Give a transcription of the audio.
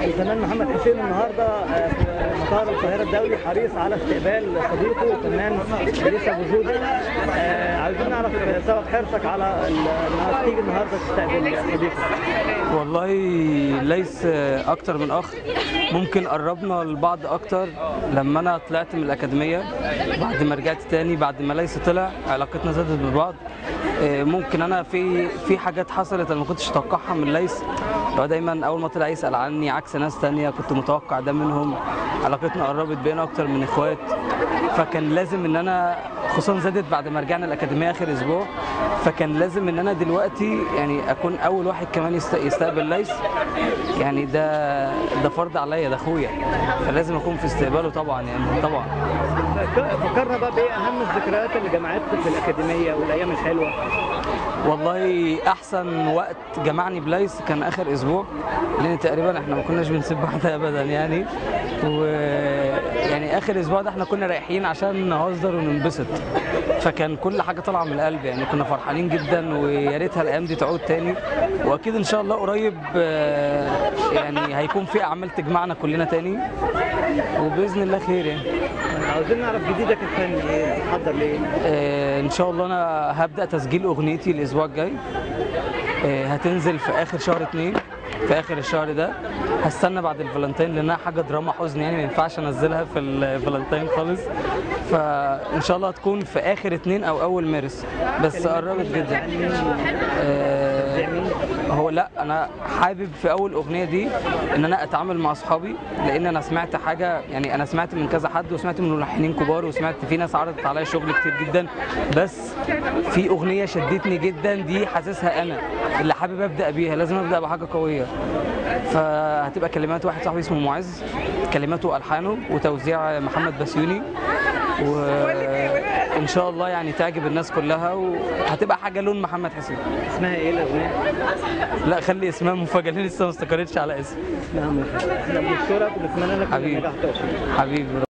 الفنان محمد حسين النهارده في مطار القاهره الدولي حريص على استقبال صديقه الفنان ليس ابو جودة. عايزين نعرف سبب حرصك على انك تيجي النهارده تستقبل صديقك. والله ليس اكتر من اخ، ممكن قربنا لبعض اكتر لما انا طلعت من الاكاديميه. بعد ما رجعت تاني بعد ما ليس طلع علاقتنا زادت ببعض. ممكن انا في حاجات حصلت انا ما كنتش اتوقعها من ليس. هو دايما اول ما طلع يسال عني عكس ناس تانية كنت متوقع ده منهم. علاقتنا قربت بينا اكتر من اخوات، فكان لازم ان انا خصوصا زادت بعد ما رجعنا الاكاديميه اخر اسبوع، فكان لازم ان انا دلوقتي يعني اكون اول واحد كمان يستقبل ليس. يعني ده فرض عليا، ده اخويا، فلازم اكون في استقباله طبعا يعني طبعا. فكرنا بقى بايه اهم الذكريات اللي جمعتكم في الاكاديميه والايام الحلوه؟ والله احسن وقت جمعني بليس كان اخر اسبوع، لان تقريبا احنا ما كناش بنسيب بعض ابدا يعني. ويعني اخر اسبوع ده احنا كنا رايحين عشان نهزر وننبسط، فكان كل حاجه طالعه من القلب يعني. كنا فرحانين جدا ويا ريتها الايام دي تعود تاني، واكيد ان شاء الله قريب يعني هيكون في اعمال تجمعنا كلنا تاني وباذن الله خير يعني. عاوزين نعرف جديدك الفني ايه، بتحضر ليه؟ ان شاء الله انا هبدا تسجيل اغنيتي الاسبوع الجاي. هتنزل في اخر شهر 2 في اخر الشهر ده. هستنى بعد الفالنتين لانها حاجه دراما حزن يعني، ما ينفعش انزلها في الفالنتين خالص. فان شاء الله هتكون في اخر 2 او اول مارس، بس قربت جدا. هو لا، انا حابب في اول اغنيه دي ان انا اتعامل مع اصحابي، لان انا سمعت حاجه يعني، انا سمعت من كذا حد وسمعت من ملحنين كبار وسمعت في ناس عرضت عليا شغل كتير جدا، بس في اغنيه شدتني جدا دي حاسسها انا اللي حابب ابدا بيها. لازم ابدا بحاجه قويه، فهتبقى كلمات واحد صاحبي اسمه معز، كلماته والحانه وتوزيع محمد بسيوني، وان شاء الله يعني تعجب الناس كلها وهتبقى حاجه لون محمد حسين. اسمها ايه الاغنيه؟ لا خلي اسمها مفاجاه، لسه ما استقرتش على اسم. اسمها مفاجاه. احنا بنشكرك ونتمنى لك النجاح والتوفيق. حبيبي.